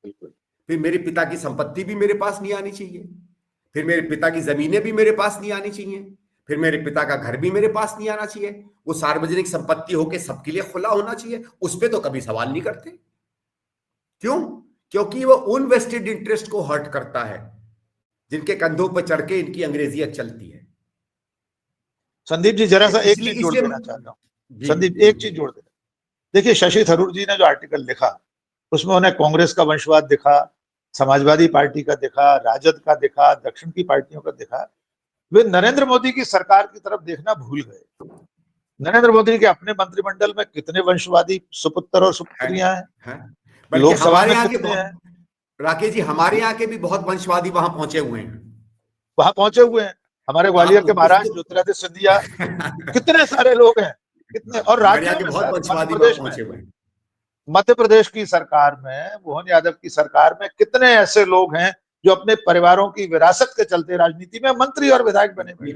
बिल्कुल। फिर मेरे पिता की संपत्ति भी मेरे पास नहीं आनी चाहिए, फिर मेरे पिता की जमीनें भी मेरे पास नहीं आनी चाहिए, फिर मेरे पिता का घर भी मेरे पास नहीं आना चाहिए। वो सार्वजनिक संपत्ति होके सबके लिए खुला होना चाहिए, उस पर तो कभी सवाल नहीं करते। क्यों? क्योंकि वो उन वेस्टेड इंटरेस्ट को हर्ट करता है जिनके कंधों पर चढ़ के इनकी अंग्रेजियत चलती है। संदीप जी, जरा सा एक चीज जोड़ देना चाहता हूँ। संदीप, एक चीज जोड़ देना। देखिए, शशि थरूर जी ने जो आर्टिकल लिखा, उसमें उन्हें कांग्रेस का वंशवाद दिखा, समाजवादी पार्टी का दिखा, राजद का दिखा, दक्षिण की पार्टियों का दिखा। वे नरेंद्र मोदी की सरकार की तरफ देखना भूल गए। नरेंद्र मोदी के अपने मंत्रिमंडल में कितने वंशवादी सुपुत्र और सुपुत्रियां हैं? लोकसभा में कितने हैं? राकेश जी, हमारे यहाँ के भी बहुत वंशवादी वहां पहुंचे हुए हैं। वहां पहुंचे हुए हैं। हमारे ग्वालियर के महाराज ज्योतिरादित्य सिंधिया, कितने सारे लोग हैं, कितने। और राज्यों में, मध्य प्रदेश की सरकार में, मोहन यादव की सरकार में कितने ऐसे लोग हैं जो अपने परिवारों की विरासत के चलते राजनीति में मंत्री और विधायक बने हुए।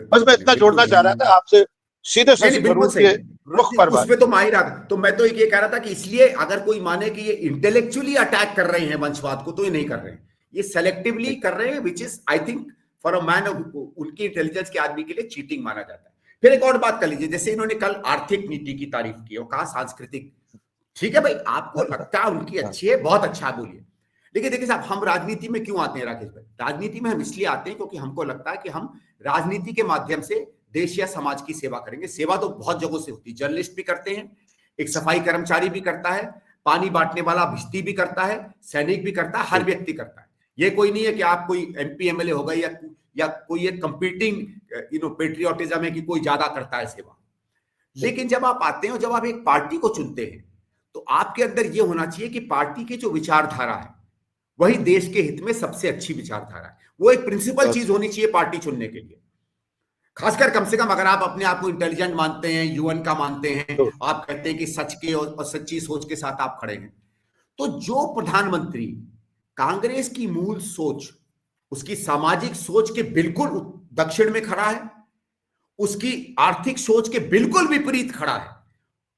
बस मैं इतना जोड़ना चाह रहा था आपसे, सीधे शशि थरूर के रुख पर बात। उसमें तो माहिर आ, तो मैं तो ये कह रहा था कि इसलिए अगर कोई माने कि ये इंटेलेक्चुअली अटैक कर रहे हैं वंशवाद को, तो ये नहीं कर रहे हैं, ये सेलेक्टिवली कर रहे हैं, which is I think for a man, उनकी इंटेलिजेंस के आदमी के लिए चीटिंग माना जाता है। फिर एक और बात कर लीजिए, जैसे इन्होंने कल आर्थिक नीति की तारीफ की और कहा सांस्कृतिक, ठीक है भाई, आपको लगता है उनकी अच्छी है, बहुत अच्छा, बोलिए। लेकिन देखिए साहब, हम राजनीति में क्यों आते हैं राकेश भाई? राजनीति में हम इसलिए आते हैं क्योंकि हमको लगता है कि हम राजनीति के माध्यम से देश या समाज की सेवा करेंगे। सेवा तो बहुत जगहों से होती है, जर्नलिस्ट भी करते हैं, एक सफाई कर्मचारी भी करता है, पानी बांटने वाला भिश्ती भी करता है, सैनिक भी करता है, हर व्यक्ति करता है। ये कोई नहीं है कि आप कोई एमपी एमएलए हो गए या कोई एक कंपीटिंग पेट्रियोटिज्म है कि कोई ज्यादा करता है सेवा। लेकिन जब आप आते हैं और जब आप एक पार्टी को चुनते हैं, तो आपके अंदर यह होना चाहिए कि पार्टी की जो विचारधारा है वही देश के हित में सबसे अच्छी विचारधारा है। वो एक प्रिंसिपल चीज होनी चाहिए पार्टी चुनने के लिए। खासकर कम से कम अगर आप अपने आप को इंटेलिजेंट मानते हैं, यूएन का मानते हैं, आप कहते हैं कि सच के और सच्ची सोच के साथ आप खड़े हैं, तो जो प्रधानमंत्री कांग्रेस की मूल सोच, उसकी सामाजिक सोच के बिल्कुल दक्षिण में खड़ा है, उसकी आर्थिक सोच के बिल्कुल विपरीत खड़ा है,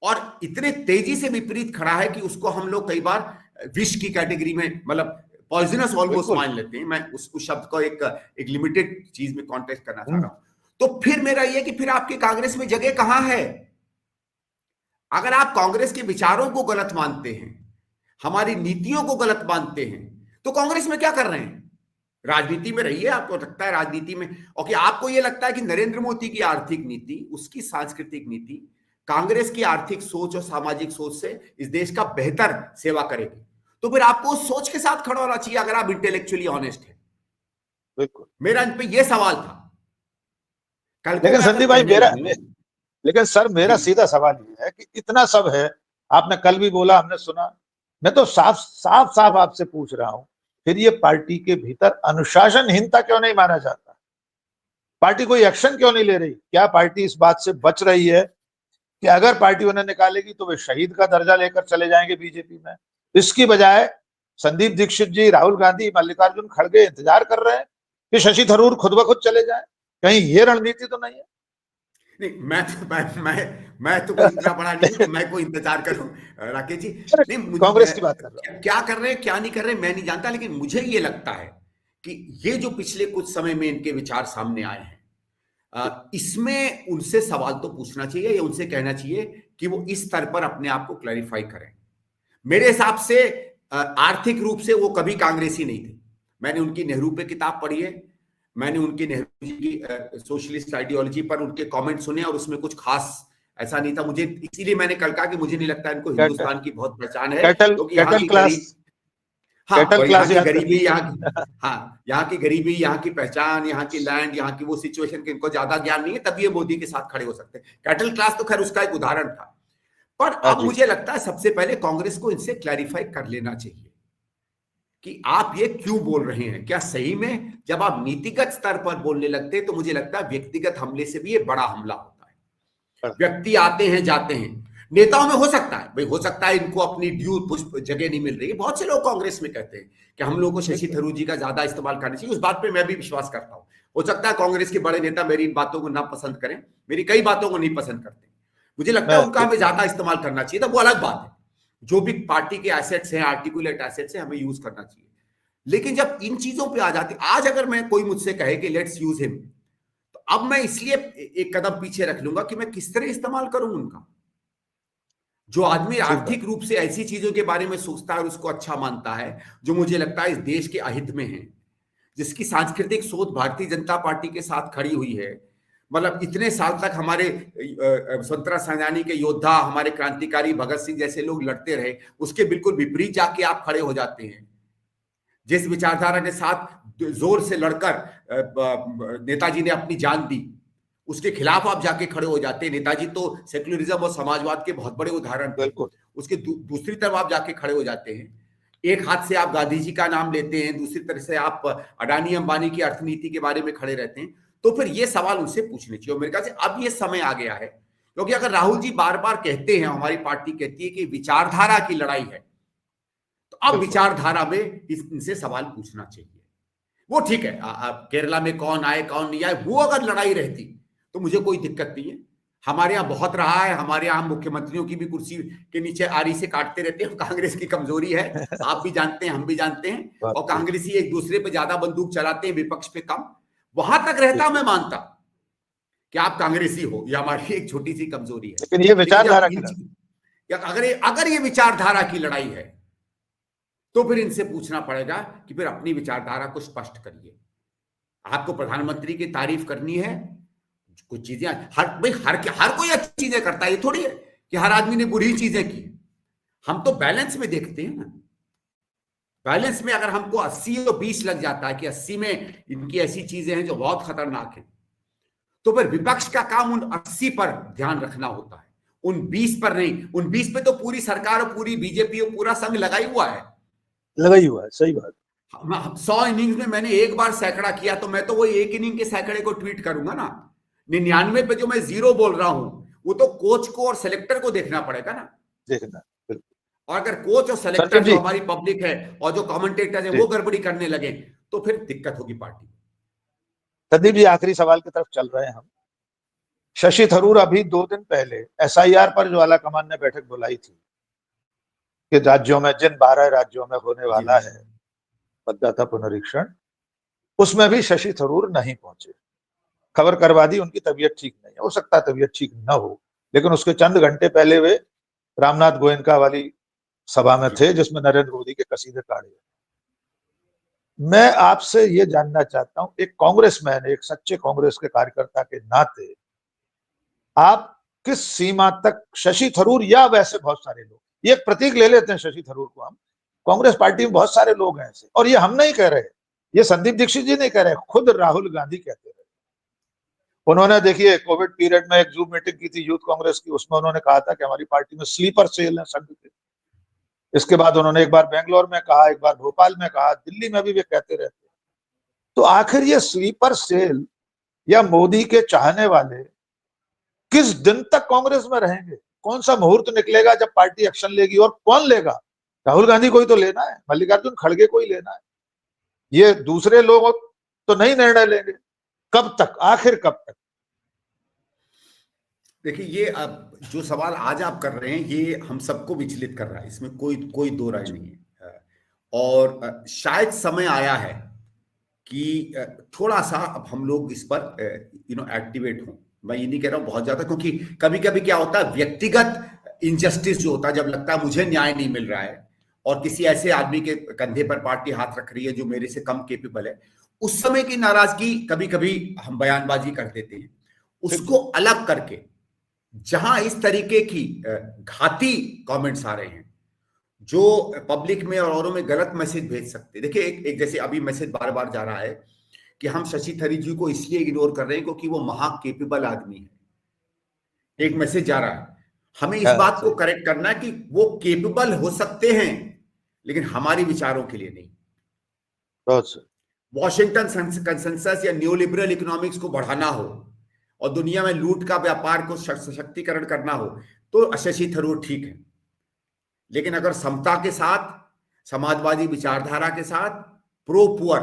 और इतने तेजी से विपरीत खड़ा है कि उसको हम लोग कई बार विष की कैटेगरी में, मतलब पॉइजनस ऑलमोस्ट मान लेते हैं। मैं उस शब्द को एक लिमिटेड चीज में कॉन्टेक्स्ट करना चाह रहा हूं। तो फिर मेरा यह कि फिर आपके कांग्रेस में जगह कहां है? अगर आप कांग्रेस के विचारों को गलत मानते हैं, हमारी नीतियों को गलत मानते हैं, तो कांग्रेस में क्या कर रहे हैं? राजनीति में रहिए, आपको लगता है राजनीति में, और कि आपको यह लगता है कि नरेंद्र मोदी की आर्थिक नीति, उसकी सांस्कृतिक नीति कांग्रेस की आर्थिक सोच और सामाजिक सोच से इस देश का बेहतर सेवा करेगी, तो फिर आपको उस सोच के साथ खड़ा होना चाहिए अगर आप इंटेलेक्चुअली ऑनेस्ट हैं। बिल्कुल, मेरा इन पे यह सवाल था। लेकिन संदीप भाई, लेकिन सर, मेरा सीधा सवाल ये है कि इतना सब है, आपने कल भी बोला, हमने सुना, मैं तो साफ साफ आपसे पूछ रहा हूं, फिर ये पार्टी के भीतर अनुशासनहीनता क्यों नहीं माना जाता? पार्टी कोई एक्शन क्यों नहीं ले रही? क्या पार्टी इस बात से बच रही है कि अगर पार्टी उन्हें निकालेगी तो वे शहीद का दर्जा लेकर चले जाएंगे बीजेपी में? इसकी बजाय संदीप दीक्षित जी, राहुल गांधी, मल्लिकार्जुन खड़गे इंतजार कर रहे हैं कि शशि थरूर खुद ब खुद चले जाए। कहीं ये रणनीति तो नहीं है? नहीं, मैं तो कोई इतना बड़ा नहीं कि मैं कोई इंतजार करूं राकेश जी। नहीं, कांग्रेस की बात कर रहा हूं। क्या कर रहे हैं क्या नहीं कर रहे मैं नहीं जानता, लेकिन मुझे ये लगता है कि ये जो पिछले कुछ समय में इनके विचार सामने आए हैं, इसमें उनसे सवाल तो पूछना चाहिए या उनसे कहना चाहिए कि वो इस स्तर पर अपने आप को क्लैरिफाई करें। मेरे हिसाब से आर्थिक रूप से वो कभी कांग्रेसी नहीं थे। मैंने उनकी नेहरू पे किताब पढ़ी है, मैंने उनकी नेहरू जी की सोशलिस्ट आइडियोलॉजी पर उनके कमेंट सुने और उसमें कुछ खास ऐसा नहीं था मुझे, इसीलिए मैंने कल कहा कि मुझे नहीं लगता इनको हिंदुस्तान की बहुत पहचान है, क्योंकि यहाँ की क्लास, गरीब, हाँ, कैटल और यहाँ क्लास की याद गरीबी, कर। यहाँ की गरीबी, यहाँ की पहचान, यहाँ की लैंड, यहाँ की वो सिचुएशन के इनको ज्यादा ज्ञान नहीं है, तभी ये मोदी के साथ खड़े हो सकते हैं। कैटल क्लास तो खैर उसका एक उदाहरण था। पर हाँ अब जी। मुझे लगता है सबसे पहले कांग्रेस को इनसे क्लैरिफाई कर लेना चाहिए कि आप ये क्यों बोल रहे हैं। क्या सही में जब आप नीतिगत स्तर पर बोलने लगते हैं तो मुझे लगता है व्यक्तिगत हमले से भी ये बड़ा हमला होता है। व्यक्ति आते हैं जाते हैं, नेताओं में हो सकता है भाई, हो सकता है इनको अपनी ड्यू पुष्प जगह नहीं मिल रही है। बहुत से लोग कांग्रेस में कहते हैं कि हम लोगों को शशि थरूर जी का ज्यादा इस्तेमाल करना चाहिए, उस बात पे मैं भी विश्वास करता हूं। हो सकता है कांग्रेस के बड़े नेता मेरी इन बातों को ना पसंद करें, मेरी कई बातों को नहीं पसंद करते, मुझे लगता है उनका हमें ज्यादा इस्तेमाल करना चाहिए, तो वो अलग बात है। जो भी पार्टी के एसेट्स हैं, आर्टिकुलेट एसेट्स हैं, हमें यूज करना चाहिए। लेकिन जब इन चीजों पे आ जाती, आज अगर मैं कोई मुझसे कहे कि लेट्स यूज हिम, तो अब मैं इसलिए एक कदम पीछे रख लूंगा कि मैं किस तरह इस्तेमाल करूं उनका। जो आदमी आर्थिक रूप से ऐसी चीजों के बारे में सोचता है और उसको अच्छा मानता है, जो मुझे लगता है इस देश के अहित में है, जिसकी सांस्कृतिक सोच भारतीय जनता पार्टी के साथ खड़ी हुई है, मतलब इतने साल तक हमारे स्वतंत्रता सेनानी के योद्धा, हमारे क्रांतिकारी भगत सिंह जैसे लोग लड़ते रहे, उसके बिल्कुल विपरीत जाके आप खड़े हो जाते हैं। जिस विचारधारा के साथ जोर से लड़कर नेताजी ने अपनी जान दी, उसके खिलाफ आप जाके खड़े हो जाते हैं। नेताजी तो सेक्युलरिज्म और समाजवाद के बहुत बड़े उदाहरण थे, उसके दूसरी तरफ आप जाके खड़े हो जाते हैं। एक हाथ से आप गांधी जी का नाम लेते हैं, दूसरी तरफ से आप अडानी अंबानी की अर्थनीति के बारे में खड़े रहते हैं। तो फिर ये सवाल उनसे पूछने चाहिए। मेरे ख्याल से अब ये समय आ गया है, क्योंकि अगर राहुल जी बार बार कहते हैं, हमारी पार्टी कहती है कि विचारधारा की लड़ाई है, तो अब विचारधारा में इनसे सवाल पूछना चाहिए। वो ठीक है, केरला में कौन आए कौन नहीं आए, वो अगर लड़ाई रहती तो मुझे कोई दिक्कत नहीं है। हमारे यहाँ बहुत रहा है, हमारे यहाँ मुख्यमंत्रियों की भी कुर्सी के नीचे आरी से काटते रहते हैं। कांग्रेस की कमजोरी है, आप भी जानते हैं, हम भी जानते हैं, और कांग्रेसी एक दूसरे पे ज्यादा बंदूक चलाते हैं, विपक्ष पे कम। वहां तक रहता मैं मानता कि आप कांग्रेसी हो, यह हमारी एक छोटी सी कमजोरी है। लेकिन ये विचारधारा अगर ये विचारधारा की लड़ाई है, तो फिर इनसे पूछना पड़ेगा कि फिर अपनी विचारधारा को स्पष्ट करिए। आपको प्रधानमंत्री की तारीफ करनी है, कुछ चीजें हर कोई अच्छी चीजें करता है, ये थोड़ी है कि हर आदमी ने बुरी चीजें की। हम तो बैलेंस में देखते हैं ना। बैलेंस में अगर हमको 80 और 20 लग जाता है कि 80 में इनकी ऐसी चीजें हैं जो बहुत खतरनाक है, तो फिर विपक्ष का काम उन 80 पर ध्यान रखना होता है, उन 20 पर नहीं। उन 20 पे तो पूरी सरकार और पूरी बीजेपी और पूरा संघ लगाई हुआ है। सही बात। 100 इनिंग्स में मैंने एक बार सैकड़ा किया, तो मैं तो वो एक इनिंग के सैकड़े को ट्वीट करूंगा ना। 99 पे जो मैं 0 बोल रहा हूं, वो तो कोच को और सेलेक्टर को देखना पड़ेगा ना, देखना। और अगर कोच और सेलेक्टर जो हमारी पब्लिक है और जो कमेंटेटर है वो गड़बड़ी करने लगे, तो फिर दिक्कत होगी पार्टी। संदीप जी, आखिरी सवाल की तरफ चल रहे हैं हम। शशि थरूर अभी 2 दिन पहले SIR पर जो आलाकमान ने बैठक बुलाई थी कि राज्यों में, जिन 12 राज्यों में होने वाला है मतदाता पुनरीक्षण, उसमें भी शशि थरूर नहीं पहुंचे। खबर करवा दी उनकी तबीयत ठीक नहीं है। हो सकता है तबीयत ठीक न हो, लेकिन उसके चंद घंटे पहले वे रामनाथ गोयनका वाली सभा में थे जिसमें नरेंद्र मोदी के कसीदे काढ़े। मैं आपसे ये जानना चाहता हूं, एक कांग्रेसमैन, एक सच्चे कांग्रेस के कार्यकर्ता के नाते, आप किस सीमा तक शशि थरूर, या वैसे बहुत सारे लोग, ये एक प्रतीक ले लेते हैं शशि थरूर को हम, कांग्रेस पार्टी में बहुत सारे लोग हैं ऐसे, और ये हम नहीं कह रहे, ये संदीप दीक्षित जी नहीं कह रहे, खुद राहुल गांधी कहते रहे। उन्होंने, देखिए, कोविड पीरियड में एक जूम मीटिंग की थी यूथ कांग्रेस की, उसमें उन्होंने कहा था कि हमारी पार्टी में स्लीपर सेल है संघ के। इसके बाद उन्होंने एक बार बेंगलोर में कहा, एक बार भोपाल में कहा, दिल्ली में भी वे कहते रहते। तो आखिर ये स्लीपर सेल या मोदी के चाहने वाले किस दिन तक कांग्रेस में रहेंगे? कौन सा मुहूर्त निकलेगा जब पार्टी एक्शन लेगी, और कौन लेगा? राहुल गांधी को ही तो लेना है, मल्लिकार्जुन खड़गे को ही लेना है, ये दूसरे लोग तो नहीं निर्णय लेंगे। कब तक, आखिर कब तक? देखिए, ये अब जो सवाल आज आप कर रहे हैं, ये हम सबको विचलित कर रहा है, इसमें कोई दो राय नहीं है। और शायद समय आया है कि थोड़ा सा अब हम लोग इस पर एक्टिवेट हों। मैं ये नहीं कह रहा हूं बहुत ज्यादा, क्योंकि कभी कभी क्या होता है, व्यक्तिगत इनजस्टिस जो होता है, जब लगता है मुझे न्याय नहीं मिल रहा है और किसी ऐसे आदमी के कंधे पर पार्टी हाथ रख रही है जो मेरे से कम केपेबल है, उस समय की नाराजगी कभी कभी हम बयानबाजी कर देते हैं। उसको अलग करके जहां इस तरीके की घाती कमेंट्स आ रहे हैं जो पब्लिक में और औरों में गलत मैसेज भेज सकते हैं। देखिए एक जैसे अभी मैसेज बार बार जा रहा है कि हम शशि थरूर जी को इसलिए इग्नोर कर रहे हैं क्योंकि वो महा केपेबल आदमी है, एक मैसेज जा रहा है। हमें इस बात को करेक्ट करना है कि वो केपेबल हो सकते हैं लेकिन हमारे विचारों के लिए नहीं। वॉशिंगटन कंसेंसस या न्यूलिबरल इकोनॉमिक्स को बढ़ाना हो और दुनिया में लूट का व्यापार को सशक्तिकरण करना हो तो शशि थरूर ठीक है, लेकिन अगर समता के साथ, समाजवादी विचारधारा के साथ, प्रो पुअर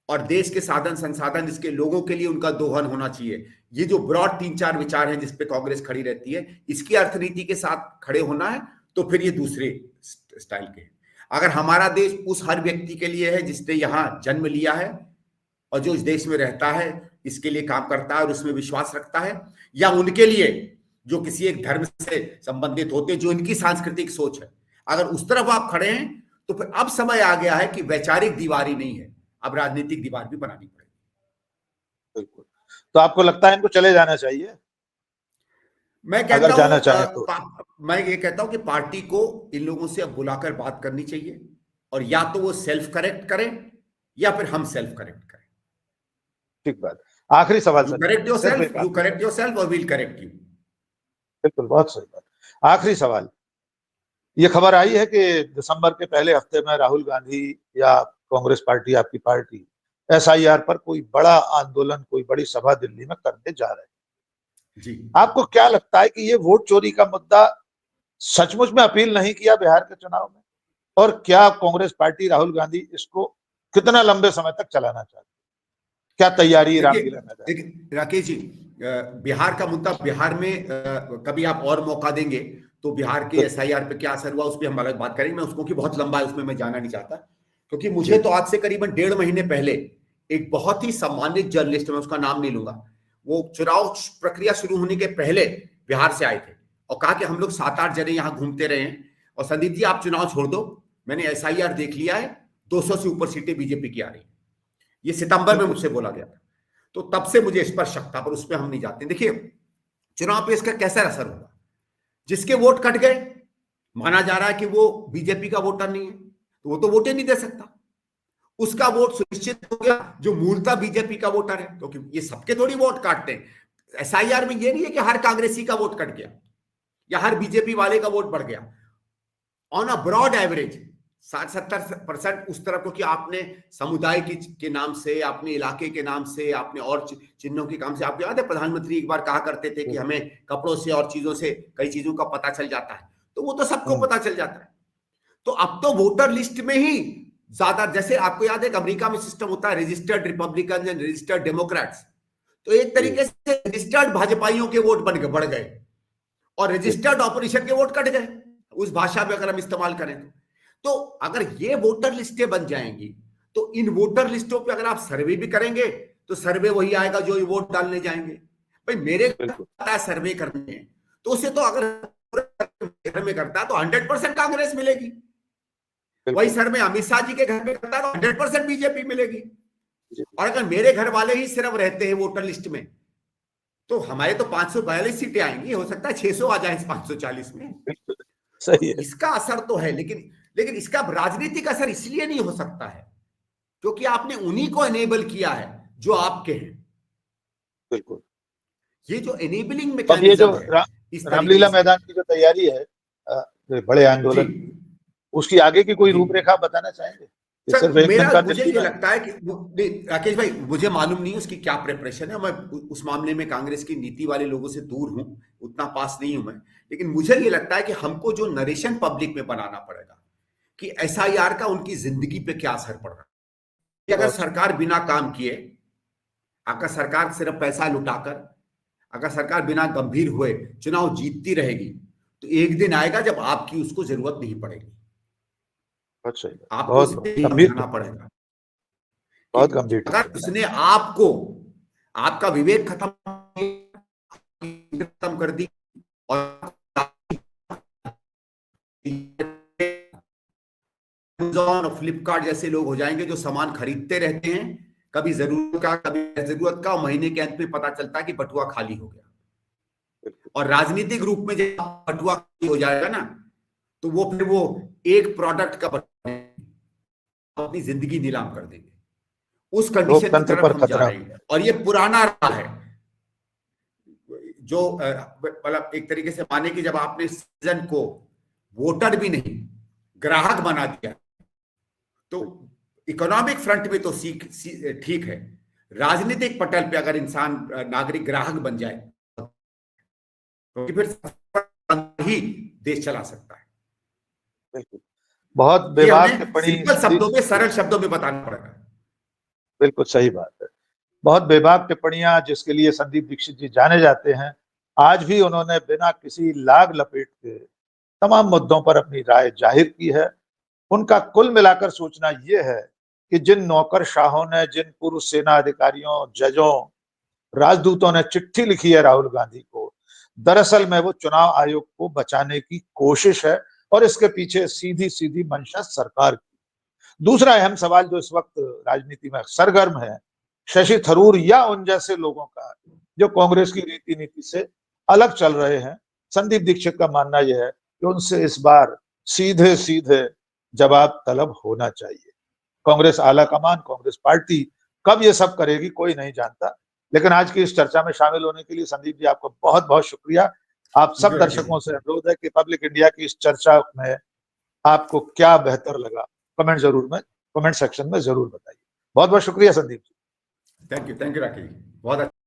और देश के साधन संसाधन इसके लोगों के लिए उनका दोहन होना चाहिए, ये जो ब्रॉड 3-4 विचार हैं जिस पे कांग्रेस खड़ी रहती है, इसकी अर्थनीति के साथ खड़े होना है तो फिर ये दूसरे स्टाइल के। अगर हमारा देश उस हर व्यक्ति के लिए है जिसने यहाँ जन्म लिया है और जो इस देश में रहता है, इसके लिए काम करता है और उसमें विश्वास रखता है, या उनके लिए जो किसी एक धर्म से संबंधित होते हैं, जो इनकी सांस्कृतिक सोच है, अगर उस तरफ आप खड़े हैं तो फिर अब समय आ गया है कि वैचारिक दीवार ही नहीं है, अब राजनीतिक दीवार भी बनानी पड़ेगी। बिल्कुल। तो आपको लगता है इनको चले जाना चाहिए? मैं कहता हूं, जाना चाहे तो मैं ये कहता हूं कि पार्टी को इन लोगों से अब बुलाकर बात करनी चाहिए और या तो वो सेल्फ करेक्ट करें या फिर हम सेल्फ करेक्ट करें। ठीक बात। आखिरी सवाल सर, करेक्ट योरसेल्फ और विल करेक्ट यू। बिल्कुल, बहुत सही बात। आखिरी सवाल, ये खबर आई है कि दिसंबर के पहले हफ्ते में राहुल गांधी या कांग्रेस पार्टी, आपकी पार्टी, एसआईआर पर कोई बड़ा आंदोलन, कोई बड़ी सभा दिल्ली में करने जा रहे हैं जी। आपको क्या लगता है कि ये वोट चोरी का मुद्दा सचमुच में अपील नहीं किया बिहार के चुनाव में? और क्या कांग्रेस पार्टी, राहुल गांधी इसको कितना लंबे समय तक चलाना चाहती है? क्या तैयारी रामलीला मैदान? राकेश जी, बिहार का मुद्दा, बिहार में कभी आप और मौका देंगे तो बिहार के एसआईआर पे क्या असर हुआ उस पर हम अलग बात करेंगे। मैं उसको कि बहुत लंबा है, उसमें मैं जाना नहीं चाहता, क्योंकि मुझे तो आज से करीबन 1.5 महीने पहले एक बहुत ही सम्मानित जर्नलिस्ट, मैं उसका नाम नहीं लूंगा, वो चुनाव प्रक्रिया शुरू होने के पहले बिहार से आए थे और कहा कि हम लोग 7-8 जने यहाँ घूमते रहे हैं और संदीप जी आप चुनाव छोड़ दो, मैंने एसआईआर देख लिया है, 200 से ऊपर सीटें बीजेपी की आ रही है। ये सितंबर में मुझसे बोला गया था, तो तब से मुझे इस पर शक था, पर उस पर हम नहीं जाते। देखिए चुनाव पे इसका कैसा असर होगा? जिसके वोट कट गए, माना जा रहा है कि वो बीजेपी का वोटर नहीं है, तो वो तो वोट ही नहीं दे सकता, उसका वोट सुनिश्चित हो गया जो मूलतः बीजेपी का वोटर है, क्योंकि ये सबके थोड़ी वोट काटते हैं। एसआईआर में ये नहीं है कि हर कांग्रेसी का वोट कट गया या हर बीजेपी वाले का वोट बढ़ गया। ऑन अ ब्रॉड एवरेज 60-70% उस तरह को कि आपने समुदाय के नाम से, अपने इलाके के नाम से, आपने और चिन्हों के काम से, आपको याद है प्रधानमंत्री एक बार कहा करते थे कि हमें कपड़ों से और चीजों से कई चीजों का पता चल जाता है, तो वो तो सबको पता चल जाता है। तो अब तो वोटर लिस्ट में ही ज्यादा, जैसे आपको याद है कि अमेरिका में सिस्टम होता है registered Republican and registered Democrats, तो एक तरीके से रजिस्टर्ड भाजपाइयों के वोट बढ़ गए और रजिस्टर्ड ऑपोजिशन के वोट कट गए, उस भाषा में अगर हम इस्तेमाल करें तो अगर ये वोटर लिस्टें बन जाएंगी तो इन वोटर लिस्टों पे अगर आप सर्वे भी करेंगे तो सर्वे वही आएगा जो ये वोट डालने जाएंगे। भाई मेरे घर सर्वे करने हैं तो उसे तो अगर घर में करता है तो 100% कांग्रेस मिलेगी, वही सर्वे अमित शाह जी के घर में करता है तो 100% बीजेपी मिलेगी। और अगर मेरे घर वाले ही सिर्फ रहते हैं वोटर लिस्ट में तो हमारे तो 542 सीटें आएंगी, हो सकता है 600 आ जाए इस 540 में। सही है। इसका असर तो है, लेकिन इसका राजनीतिक असर इसलिए नहीं हो सकता है क्योंकि आपने उन्हीं को एनेबल किया है जो आपके हैं। बिल्कुल, ये जो एनेबलिंग मैकेनिज्म, ये जो रामलीला मैदान की जो तैयारी है बड़े आंदोलन की, उसकी आगे की कोई रूपरेखा बताना चाहेंगे? सर, मुझे ये लगता है कि राकेश भाई, मुझे मालूम नहीं उसकी क्या प्रिपरेशन है, मैं उस मामले में कांग्रेस की नीति वाले लोगों से दूर हूं, उतना पास नहीं हूं मैं, लेकिन मुझे ये लगता है कि हमको जो नरेशन पब्लिक में बनाना पड़ेगा कि एसआईआर का उनकी जिंदगी पे क्या असर पड़ रहा है। अगर सरकार बिना काम किए, अगर सरकार सिर्फ पैसा लुटाकर, अगर सरकार बिना गंभीर हुए चुनाव जीतती रहेगी तो एक दिन आएगा जब आपकी उसको जरूरत नहीं पड़ेगी। अच्छा, आपको बहुत गंभीर करना पड़ेगा, बहुत गंभीर। अगर उसने आपको, आपका विवेक खत्म कर दी और अमेजॉन और फ्लिपकार्ट जैसे लोग हो जाएंगे जो सामान खरीदते रहते हैं, कभी जरूरत का कभी जरूरत का, और महीने के अंत में पता चलता है कि बटुआ खाली हो गया। और राजनीतिक रूप में जब बटुआ खाली हो जाएगा ना, तो वो फिर वो एक प्रोडक्ट का अपनी जिंदगी नीलाम कर देंगे। उस कंडीशन की लोकतंत्र तरफ पर हम जा खतरा। रहे हैं, और ये पुराना रहा है। जो मतलब एक तरीके से माने कि जब आपने सिटीजन को वोटर भी नहीं ग्राहक बना दिया, तो इकोनॉमिक फ्रंट में तो ठीक है, राजनीतिक पटल पे अगर इंसान नागरिक ग्राहक बन जाए तो फिर ही देश चला सकता है। बिल्कुल, बहुत ये बेबाक हमें टिप्पणी सिंपल शब्दों में, सरल शब्दों में बताना पड़ेगा। बिल्कुल सही बात है। बहुत बेबाक टिप्पणियां जिसके लिए संदीप दीक्षित जी जाने जाते हैं, आज भी उन्होंने बिना किसी लाग लपेट के तमाम मुद्दों पर अपनी राय जाहिर की है। उनका कुल मिलाकर सोचना यह है कि जिन नौकरशाहों ने, जिन पूर्व सेना अधिकारियों, जजों, राजदूतों ने चिट्ठी लिखी है राहुल गांधी को, दरअसल में वो चुनाव आयोग को बचाने की कोशिश है, और इसके पीछे सीधी सीधी मंशा सरकार की। दूसरा अहम सवाल जो इस वक्त राजनीति में सरगर्म है, शशि थरूर या उन जैसे लोगों का जो कांग्रेस की रीति नीति से अलग चल रहे हैं। संदीप दीक्षित का मानना यह है कि उनसे इस बार सीधे सीधे जवाब तलब होना चाहिए। कांग्रेस आला कमान, कांग्रेस पार्टी कब ये सब करेगी कोई नहीं जानता। लेकिन आज की इस चर्चा में शामिल होने के लिए संदीप जी आपको बहुत बहुत शुक्रिया। आप सब दर्शकों से अनुरोध है कि पब्लिक इंडिया की इस चर्चा में आपको क्या बेहतर लगा, कमेंट सेक्शन में जरूर बताइए। बहुत बहुत शुक्रिया संदीप जी। थैंक यू राकेश जी, बहुत अच्छा।